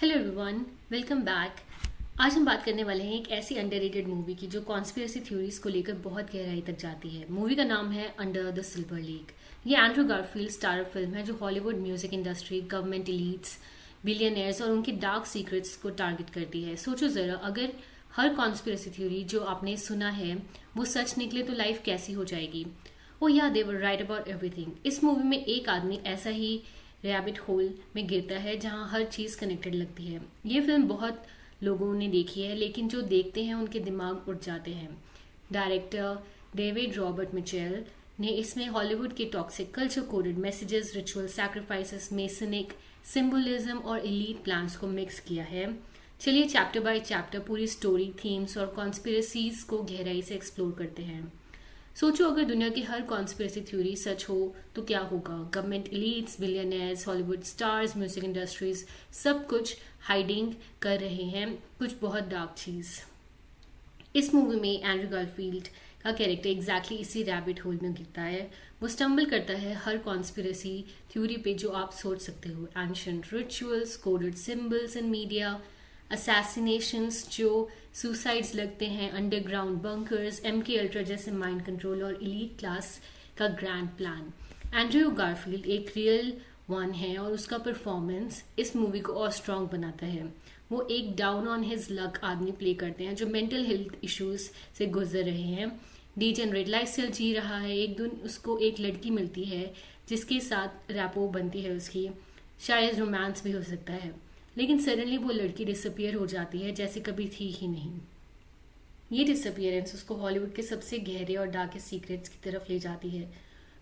Hello everyone, welcome back. आज हम बात करने वाले हैं एक ऐसी अंडररेटेड मूवी की जो कॉन्स्पिरेसी थ्योरीज को लेकर बहुत गहराई तक जाती है। मूवी का नाम है अंडर द सिल्वर लीग। ये एंड्रू गारफील्ड स्टारर फिल्म है जो Hollywood music industry, government elites, billionaires और उनके डार्क सीक्रेट्स को टारगेट करती है। सोचो ज़रा, अगर हर कॉन्स्पिरेसी थ्योरी जो आपने सुना है वो सच निकले तो लाइफ कैसी हो जाएगी। ओ या दे वर राइट अबाउट एवरीथिंग। इस मूवी में एक आदमी ऐसा ही रैबिट होल में गिरता है जहां हर चीज़ कनेक्टेड लगती है। ये फिल्म बहुत लोगों ने देखी है, लेकिन जो देखते हैं उनके दिमाग उठ जाते हैं। डायरेक्टर डेविड रॉबर्ट मिचेल ने इसमें हॉलीवुड के toxic culture coded messages, ritual, sacrifices, Masonic symbolism और एलीट प्लान्स को मिक्स किया है। चलिए चैप्टर बाय चैप्टर पूरी स्टोरी, थीम्स और कॉन्स्पिरेसीज को गहराई से एक्सप्लोर करते हैं। सोचो, अगर दुनिया की हर कॉन्स्पिरेसी थ्योरी सच हो तो क्या होगा। Government elites, billionaires, Hollywood stars, music industries सब कुछ हाइडिंग कर रहे हैं कुछ बहुत डार्क चीज। इस मूवी में एंड्रू गारफील्ड का कैरेक्टर एग्जैक्टली इसी रैबिट होल में गिरता है। वो स्टम्बल करता है हर कॉन्स्पिरेसी थ्योरी पे जो आप सोच सकते हो। एंशिएंट रिचुअल्स, कोडेड सिंबल्स इन मीडिया, असैसिनेशंस जो सुसाइड्स लगते हैं, अंडरग्राउंड बंकर्स, एमके अल्ट्रा जैसे माइंड कंट्रोल और एलीट क्लास का ग्रैंड प्लान। एंड्रयू गारफील्ड एक रियल वन है और उसका परफॉर्मेंस इस मूवी को और स्ट्रॉन्ग बनाता है। वो एक डाउन ऑन हिज लक आदमी प्ले करते हैं जो मेंटल हेल्थ इश्यूज से गुजर रहे हैं, डीजेनरेट लाइफस्टाइल जी रहा है। एक दिन उसको एक लड़की मिलती है जिसके साथ रैपो बनती है उसकी, शायद रोमांस भी हो सकता है, लेकिन सडनली वो लड़की डिसअपियर हो जाती है जैसे कभी थी ही नहीं। ये डिसअपियरेंस उसको हॉलीवुड के सबसे गहरे और डार्केस्ट सीक्रेट्स की तरफ ले जाती है।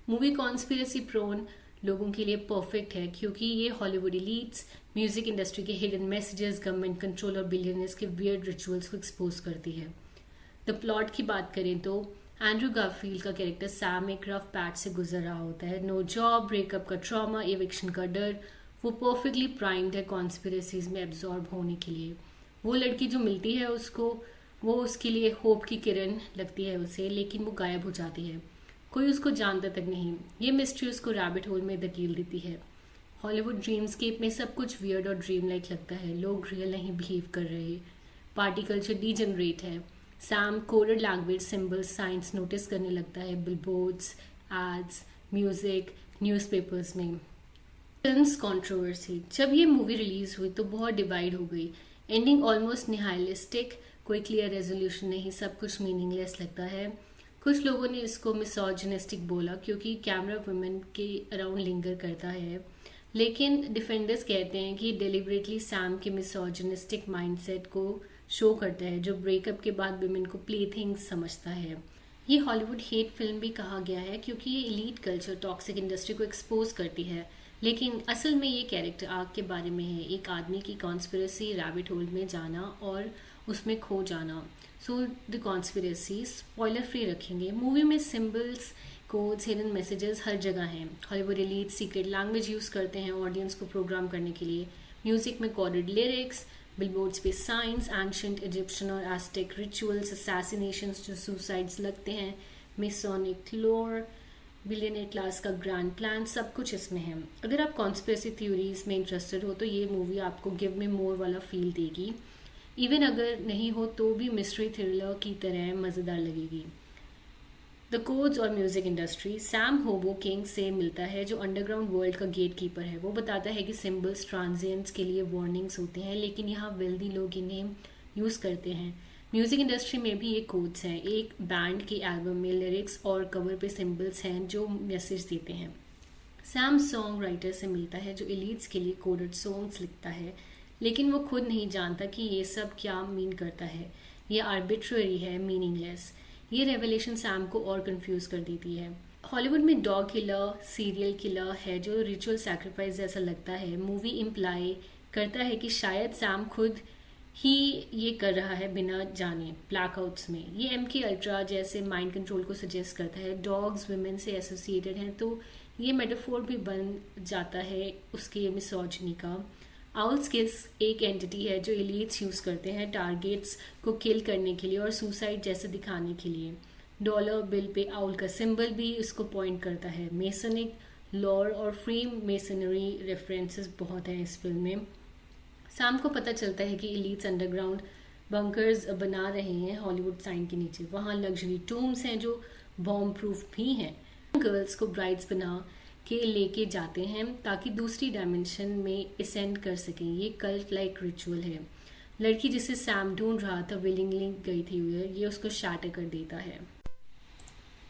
मूवी कॉन्स्पिरेसी प्रोन लोगों के लिए परफेक्ट है क्योंकि ये हॉलीवुड एलीट्स, म्यूजिक इंडस्ट्री के हिडन मैसेजेस, गवर्नमेंट कंट्रोल और बिलियनर्स के वियर्ड रिचुअल्स को एक्सपोज करती है। द प्लॉट की बात करें तो एंड्रू गारफील्ड का कैरेक्टर सैम एक रफ पैच से गुजर रहा होता है। नो जॉब, ब्रेकअप का ट्रॉमा, एविक्शन का डर। वो परफेक्टली प्राइम्ड है कॉन्स्पिरेसीज में एब्जॉर्ब होने के लिए। वो लड़की जो मिलती है उसको, वो उसके लिए होप की किरण लगती है उसे, लेकिन वो गायब हो जाती है। कोई उसको जानता तक नहीं। ये मिस्ट्री उसको रैबिट होल में धकेल देती है। हॉलीवुड ड्रीमस्केप में सब कुछ वियर्ड और ड्रीम लाइक लगता है। लोग रियल नहीं बिहेव कर रहे। पार्टी कल्चर डीजनरेट है। Sam coded language, symbols, science notice करने लगता है बिलबोर्ड्स, एड्स, म्यूजिक, न्यूज़पेपर्स में। Films controversy. जब ये मूवी रिलीज हुई तो बहुत डिवाइड हो गई। एंडिंग ऑलमोस्ट निहाइलिस्टिक, कोई क्लियर रेजोल्यूशन नहीं, सब कुछ मीनिंगलेस लगता है। कुछ लोगों ने इसको मिसोजिनिस्टिक बोला क्योंकि कैमरा वुमेन के अराउंड लिंगर करता है, लेकिन डिफेंडर्स कहते हैं कि डेलिबरेटली सैम के मिसोजिनिस्टिक माइंडसेट को शो करता है जो ब्रेकअप के बाद वुमेन को प्लेथिंग्स समझता है। ये हॉलीवुड हेट फिल्म भी कहा गया है क्योंकि ये एलीट कल्चर, टॉक्सिक इंडस्ट्री को एक्सपोज करती है, लेकिन असल में ये कैरेक्टर आर्क के बारे में है। एक आदमी की कॉन्स्पिरेसी रैबिट होल में जाना और उसमें खो जाना। So the conspiracy spoiler free रखेंगे। मूवी में सिंबल्स, कोड्स, हिडन मैसेजेस हर जगह हैं। Hollywood elite secret language use करते हैं ऑडियंस को प्रोग्राम करने के लिए। म्यूजिक में कोडेड लिरिक्स, बिलबोर्ड्स पे साइंस, एंशिएंट इजिप्शियन और एस्टेक रिचुअल्स, असैसिनेशंस जो सुसाइड्स लगते हैं, मेसोनिक लोर, बिलियनर क्लास का ग्रैंड प्लान, सब कुछ इसमें है। अगर आप कॉन्स्पिरेसी थ्योरीज में इंटरेस्टेड हो तो ये मूवी आपको गिव मी मोर वाला फील देगी। इवन अगर नहीं हो तो भी मिस्ट्री थ्रिलर की तरह मज़ेदार लगेगी। द कोड्स और म्यूजिक इंडस्ट्री। सैम होबो किंग से मिलता है जो अंडरग्राउंड वर्ल्ड का गेट कीपर है। वो बताता है कि सिंबल्स ट्रांजिएंट्स के लिए वार्निंग्स होते हैं, लेकिन यहाँ वेल्दी लोग इन्हें यूज़ करते हैं। म्यूजिक इंडस्ट्री में भी ये कोड्स हैं। एक बैंड के एल्बम में लिरिक्स और कवर पे सिंबल्स हैं जो मैसेज देते हैं। सैम सॉन्ग राइटर से मिलता है जो एलीट्स के लिए कोडेड सॉन्ग्स लिखता है, लेकिन वो खुद नहीं जानता कि ये सब क्या मीन करता है। ये आर्बिट्ररी है, मीनिंगलेस। ये रेवलेशन सैम को और कंफ्यूज कर देती है। हॉलीवुड में डॉग किलर, सीरियल किलर है जो रिचुअल सैक्रिफाइस जैसा लगता है। मूवी इम्प्लाई करता है कि शायद सैम खुद ही ये कर रहा है बिना जाने। ब्लैकआउट्स में ये एमके अल्ट्रा जैसे माइंड कंट्रोल को सजेस्ट करता है। डॉग्स वुमेन से एसोसिएटेड हैं तो ये मेटाफोर भी बन जाता है उसके मिसोजिनी का। आउल्स किस एक एंटिटी है जो एलीट्स यूज़ करते हैं टारगेट्स को किल करने के लिए और सुसाइड जैसे दिखाने के लिए। डॉलर बिल पे आउल का सिंबल भी इसको पॉइंट करता है। मेसनिक लॉर और फ्री मेसनरी रेफरेंसेस बहुत हैं इस फिल्म में। सैम को पता चलता है कि एलीट्स अंडरग्राउंड बंकर्स बना रहे हैं हॉलीवुड साइन के नीचे। वहाँ लग्जरी टूम्स हैं जो बॉम्ब प्रूफ भी हैं। गर्ल्स को ब्राइड्स बना के लेके जाते हैं ताकि दूसरी डायमेंशन में असेंड कर सकें। ये कल्ट लाइक रिचुअल है। लड़की जिसे सैम ढूंढ रहा था विलिंगली गई थी, ये उसको शैटर कर देता है,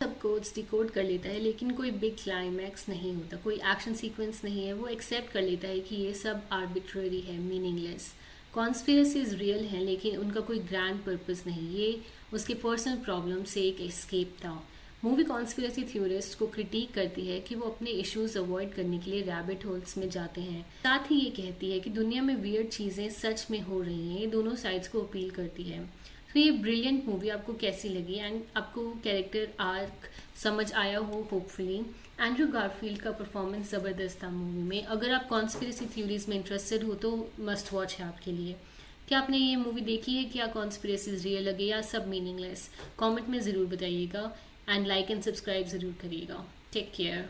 सब कोड्स डिकोड कर लेता है, लेकिन कोई बिग क्लाइमैक्स नहीं होता, कोई एक्शन सीक्वेंस नहीं है। वो एक्सेप्ट कर लेता है कि ये सब आर्बिट्ररी है, मीनिंगलेस। कॉन्स्पिरसीज रियल हैं लेकिन उनका कोई ग्रैंड पर्पस नहीं, ये उसके पर्सनल प्रॉब्लम से एक एस्केप था। मूवी कॉन्स्पिरसी थ्योरिस्ट को क्रिटिक करती है कि वो अपने इश्यूज अवॉइड करने के लिए रैबिट होल्स में जाते हैं। साथ ही ये कहती है कि दुनिया में वियर्ड चीज़ें सच में हो रही हैं। ये दोनों साइड्स को अपील करती है। तो ये ब्रिलियंट मूवी आपको कैसी लगी एंड आपको कैरेक्टर आर्क समझ आया हो होपफुली। एंड्रू गारफील्ड का परफॉर्मेंस ज़बरदस्त था मूवी में। अगर आप कॉन्स्पिरेसी थ्योरीज में इंटरेस्टेड हो तो मस्ट वॉच है आपके लिए। क्या आपने ये मूवी देखी है? क्या कॉन्स्पिरेसीज रियल लगे या सब मीनिंगलेस? कमेंट में ज़रूर बताइएगा एंड लाइक एंड सब्सक्राइब ज़रूर करिएगा। Take care.